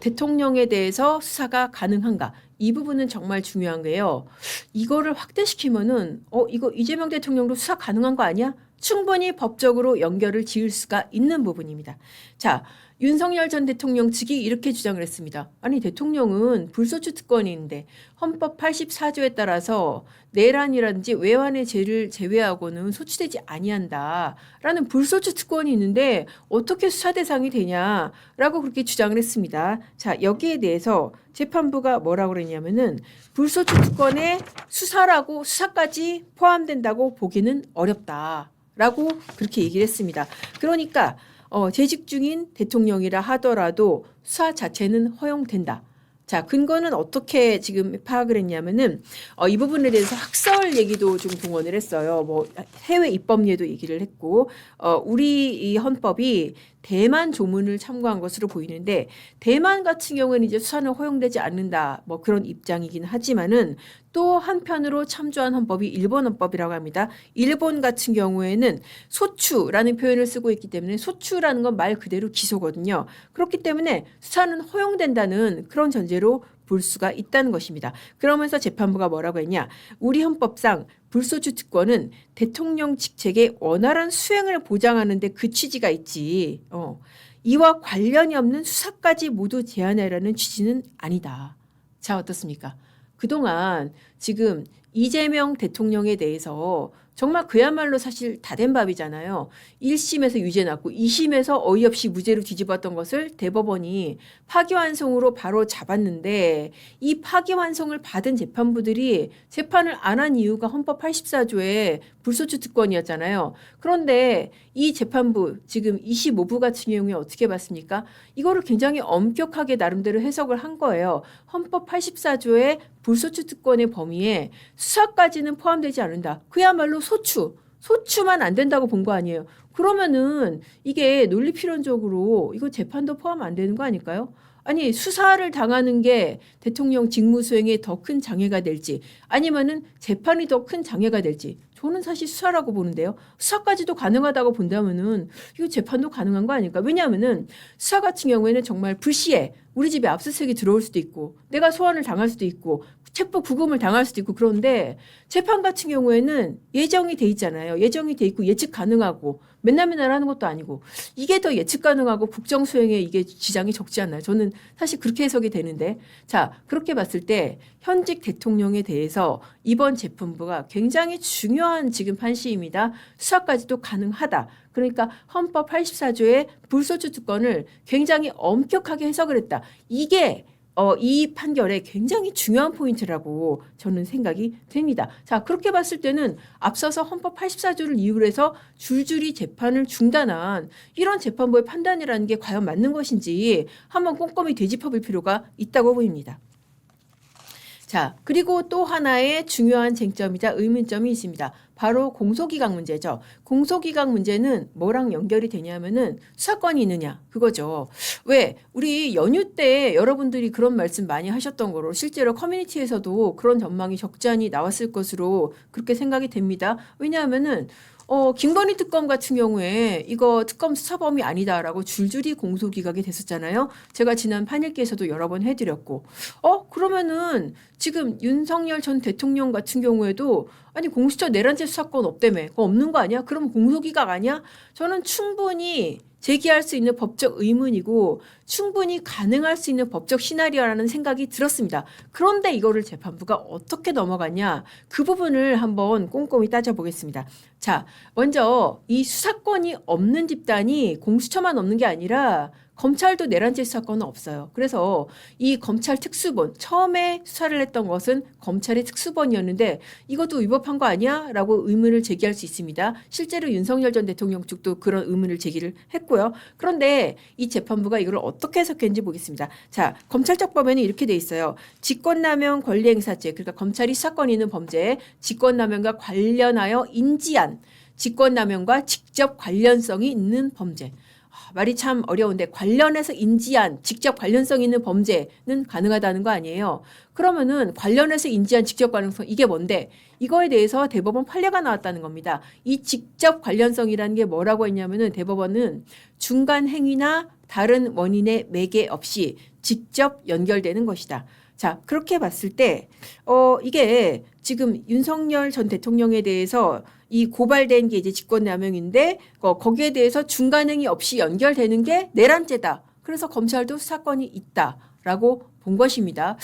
대통령에 대해서 수사가 가능한가? 이 부분은 정말 중요한 게요. 이거를 확대시키면은 이거 이재명 대통령도 수사 가능한 거 아니야? 충분히 법적으로 연결을 지을 수가 있는 부분입니다. 자, 윤석열 전 대통령 측이 이렇게 주장을 했습니다. 아니, 대통령은 불소추 특권이 있는데 헌법 84조에 따라서 내란이라든지 외환의 죄를 제외하고는 소추되지 아니한다라는 불소추 특권이 있는데 어떻게 수사 대상이 되냐라고 그렇게 주장을 했습니다. 자, 여기에 대해서 재판부가 뭐라고 그랬냐면은 불소추 특권의 수사라고 수사까지 포함된다고 보기는 어렵다라고 그렇게 얘기를 했습니다. 그러니까 재직 중인 대통령이라 하더라도 수사 자체는 허용된다. 자, 근거는 어떻게 지금 파악을 했냐면은 이 부분에 대해서 학설 얘기도 좀 동원을 했어요. 뭐 해외 입법례도 얘기를 했고 우리 이 헌법이 대만 조문을 참고한 것으로 보이는데 대만 같은 경우는 이제 수사는 허용되지 않는다. 뭐 그런 입장이긴 하지만은 또 한편으로 참조한 헌법이 일본 헌법이라고 합니다. 일본 같은 경우에는 소추라는 표현을 쓰고 있기 때문에 소추라는 건 말 그대로 기소거든요. 그렇기 때문에 수사는 허용된다는 그런 전제로 볼 수가 있다는 것입니다. 그러면서 재판부가 뭐라고 했냐? 우리 헌법상 불소추 특권은 대통령 직책의 원활한 수행을 보장하는 데 그 취지가 있지. 이와 관련이 없는 수사까지 모두 제한하라는 취지는 아니다. 자, 어떻습니까? 그동안 지금 이재명 대통령에 대해서 정말 그야말로 사실 다 된 밥이잖아요. 1심에서 유죄 났고 2심에서 어이없이 무죄로 뒤집었던 것을 대법원이 파기환송으로 바로 잡았는데 이 파기환송을 받은 재판부들이 재판을 안 한 이유가 헌법 84조의 불소추 특권이었잖아요. 그런데 이 재판부 지금 25부 같은 경우에 어떻게 봤습니까? 이거를 굉장히 엄격하게 나름대로 해석을 한 거예요. 헌법 84조의 불소추 특권의 범위에 수사까지는 포함되지 않는다. 그야말로 소추만 안 된다고 본 거 아니에요. 그러면은 이게 논리필연적으로 이거 재판도 포함 안 되는 거 아닐까요? 아니, 수사를 당하는 게 대통령 직무 수행에 더 큰 장애가 될지 아니면은 재판이 더 큰 장애가 될지 저는 사실 수사라고 보는데요. 수사까지도 가능하다고 본다면은 이거 재판도 가능한 거 아닐까? 왜냐하면은 수사 같은 경우에는 정말 불시에 우리 집에 압수수색이 들어올 수도 있고 내가 소환을 당할 수도 있고 체포 구금을 당할 수도 있고 그런데 재판 같은 경우에는 예정이 돼 있잖아요. 예정이 돼 있고 예측 가능하고 맨날 하는 것도 아니고 이게 더 예측 가능하고 국정 수행에 이게 지장이 적지 않나요? 저는 사실 그렇게 해석이 되는데 자, 그렇게 봤을 때 현직 대통령에 대해서 이번 재판부가 굉장히 중요한 지금 판시입니다. 수사까지도 가능하다. 그러니까 헌법 84조의 불소추 특권을 굉장히 엄격하게 해석을 했다. 이게 이 판결에 굉장히 중요한 포인트라고 저는 생각이 됩니다. 자, 그렇게 봤을 때는 앞서서 헌법 84조를 이유로 해서 줄줄이 재판을 중단한 이런 재판부의 판단이라는 게 과연 맞는 것인지 한번 꼼꼼히 되짚어볼 필요가 있다고 보입니다. 자, 그리고 또 하나의 중요한 쟁점이자 의문점이 있습니다. 바로 공소기각 문제죠. 공소기각 문제는 뭐랑 연결이 되냐면은 수사권이 있느냐 그거죠. 왜? 우리 연휴 때 여러분들이 그런 말씀 많이 하셨던 거로 실제로 커뮤니티에서도 그런 전망이 적지 않이 나왔을 것으로 그렇게 생각이 됩니다. 왜냐하면은 김건희 특검 같은 경우에 이거 특검 수사범위 아니다라고 줄줄이 공소기각이 됐었잖아요. 제가 지난 판일기에서도 여러 번 해드렸고 그러면은 지금 윤석열 전 대통령 같은 경우에도 아니 공수처 내란죄 수사권 없다며 그거 없는 거 아니야? 그럼 공소기각 아니야? 저는 충분히 제기할 수 있는 법적 의문이고 충분히 가능할 수 있는 법적 시나리오라는 생각이 들었습니다. 그런데 이거를 재판부가 어떻게 넘어갔냐? 그 부분을 한번 꼼꼼히 따져보겠습니다. 자, 먼저 이 수사권이 없는 집단이 공수처만 없는 게 아니라 검찰도 내란죄 수사권은 없어요. 그래서 이 검찰 특수본 처음에 수사를 했던 것은 검찰의 특수본이었는데 이것도 위법한 거 아니야? 라고 의문을 제기할 수 있습니다. 실제로 윤석열 전 대통령 측도 그런 의문을 제기를 했고요. 그런데 이 재판부가 이걸 어떻게 해석했는지 보겠습니다. 자, 검찰적 법에는 이렇게 돼 있어요. 직권남용 권리행사죄, 그러니까 검찰이 수사권 있는 범죄, 직권남용과 관련하여 인지한 직권남용과 직접 관련성이 있는 범죄. 말이 참 어려운데 관련해서 인지한 직접 관련성 있는 범죄는 가능하다는 거 아니에요. 그러면은 관련해서 인지한 직접 관련성 이게 뭔데? 이거에 대해서 대법원 판례가 나왔다는 겁니다. 이 직접 관련성이라는 게 뭐라고 했냐면은 대법원은 중간 행위나 다른 원인의 매개 없이 직접 연결되는 것이다. 자, 그렇게 봤을 때 이게 지금 윤석열 전 대통령에 대해서 이 고발된 게 이제 직권남용인데 거기에 대해서 중간행위 없이 연결되는 게 내란죄다. 그래서 검찰도 수사권이 있다라고 본 것입니다.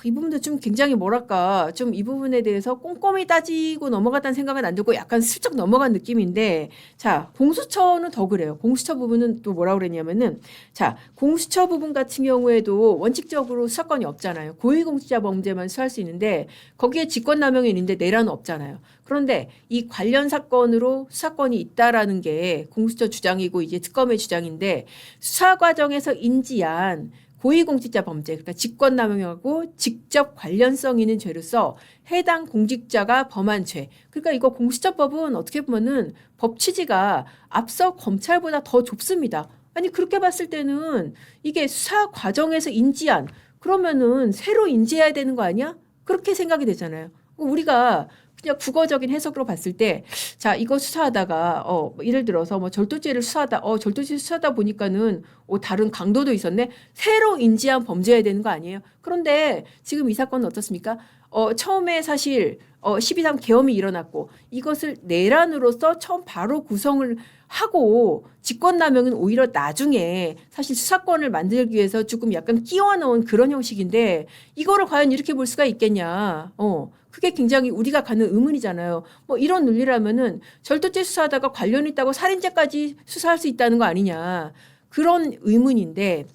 이 부분도 좀 굉장히 뭐랄까 좀 이 부분에 대해서 꼼꼼히 따지고 넘어갔다는 생각은 안 들고 약간 슬쩍 넘어간 느낌인데 자 공수처는 더 그래요. 공수처 부분은 또 뭐라고 그랬냐면은 자 공수처 부분 같은 경우에도 원칙적으로 수사권이 없잖아요. 고위공직자 범죄만 수사할 수 있는데 거기에 직권남용이 있는데 내란은 없잖아요. 그런데 이 관련 사건으로 수사권이 있다라는 게 공수처 주장이고 이제 특검의 주장인데 수사 과정에서 인지한 고위공직자 범죄, 그러니까 직권남용하고 직접 관련성 있는 죄로서 해당 공직자가 범한 죄. 그러니까 이거 공수처법은 어떻게 보면은 법 취지가 앞서 검찰보다 더 좁습니다. 아니 그렇게 봤을 때는 이게 수사 과정에서 인지한 그러면은 새로 인지해야 되는 거 아니야? 그렇게 생각이 되잖아요. 우리가 그냥 국어적인 해석으로 봤을 때, 자, 이거 수사하다가, 예를 들어서 뭐 절도죄를 절도죄 수사하다 보니까는, 다른 강도도 있었네? 새로 인지한 범죄여야 되는 거 아니에요? 그런데 지금 이 사건은 어떻습니까? 처음에 사실, 12.3 계엄이 일어났고, 이것을 내란으로서 처음 바로 구성을 하고, 직권남용은 오히려 나중에 사실 수사권을 만들기 위해서 조금 약간 끼워 넣은 그런 형식인데, 이거를 과연 이렇게 볼 수가 있겠냐? 그게 굉장히 우리가 갖는 의문이잖아요. 뭐 이런 논리라면은 절도죄 수사하다가 관련 있다고 살인죄까지 수사할 수 있다는 거 아니냐. 그런 의문인데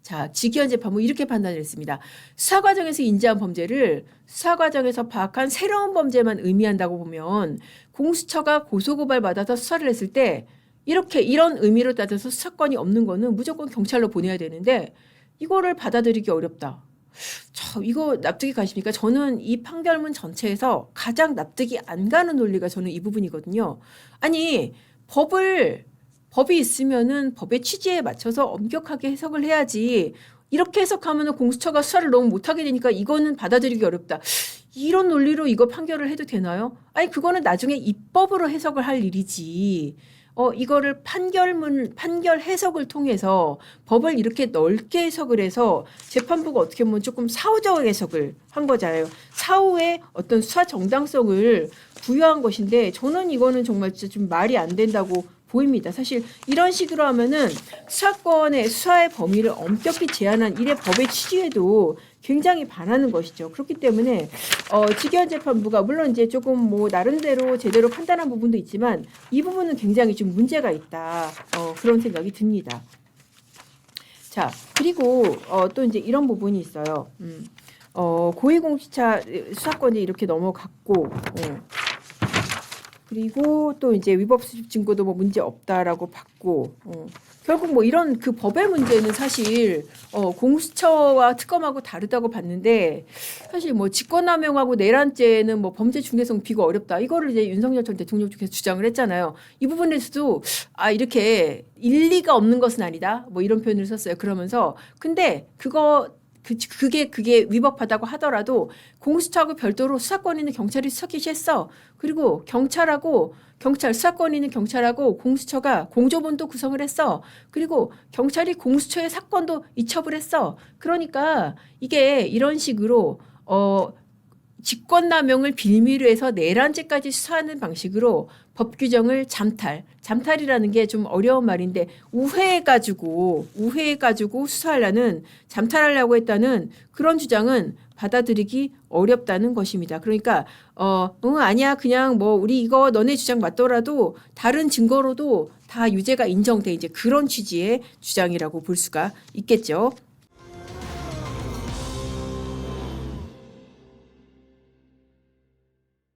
자, 직위원 재판부 이렇게 판단을 했습니다. 수사 과정에서 인지한 범죄를 수사 과정에서 파악한 새로운 범죄만 의미한다고 보면 공수처가 고소고발 받아서 수사를 했을 때 이런 의미로 따져서 수사권이 없는 거는 무조건 경찰로 보내야 되는데 이거를 받아들이기 어렵다. 이거 납득이 가십니까? 저는 이 판결문 전체에서 가장 납득이 안 가는 논리가 저는 이 부분이거든요. 아니, 법이 있으면은 법의 취지에 맞춰서 엄격하게 해석을 해야지. 이렇게 해석하면은 공수처가 수사를 너무 못하게 되니까 이거는 받아들이기 어렵다. 이런 논리로 이거 판결을 해도 되나요? 아니, 그거는 나중에 입법으로 해석을 할 일이지. 이거를 판결 해석을 통해서 법을 이렇게 넓게 해석을 해서 재판부가 어떻게 보면 조금 사후적 해석을 한 거잖아요. 사후에 어떤 수사 정당성을 부여한 것인데 저는 이거는 정말 진짜 좀 말이 안 된다고 보입니다. 사실 이런 식으로 하면은 수사의 범위를 엄격히 제한한 이래 법의 취지에도 굉장히 반하는 것이죠. 그렇기 때문에 직위원 재판부가 물론 이제 조금 뭐 나름대로 제대로 판단한 부분도 있지만 이 부분은 굉장히 좀 문제가 있다. 그런 생각이 듭니다. 자, 그리고 또 이제 이런 부분이 있어요. 고위공직자 수사권이 이렇게 넘어갔고 그리고 또 이제 위법 수집 증거도 뭐 문제 없다라고 봤고 결국 뭐 이런 그 법의 문제는 사실 공수처와 특검하고 다르다고 봤는데 사실 뭐 직권남용하고 내란죄는 뭐 범죄 중대성 비가 어렵다 이거를 이제 윤석열 전 대통령 쪽에서 주장을 했잖아요. 이 부분에서도 이렇게 일리가 없는 것은 아니다 뭐 이런 표현을 썼어요. 그러면서 근데 그게 위법하다고 하더라도 공수처하고 별도로 수사권 있는 경찰이 수사 개시했어. 그리고 수사권 있는 경찰하고 공수처가 공조본도 구성을 했어. 그리고 경찰이 공수처의 사건도 이첩을 했어. 그러니까 이게 이런 식으로 직권남용을 빌미로 해서 내란죄까지 수사하는 방식으로 법 규정을 잠탈이라는 게 좀 어려운 말인데 우회해가지고 잠탈하려고 했다는 그런 주장은 받아들이기 어렵다는 것입니다. 그러니까 아니야 그냥 뭐 우리 이거 너네 주장 맞더라도 다른 증거로도 다 유죄가 인정돼 이제 그런 취지의 주장이라고 볼 수가 있겠죠.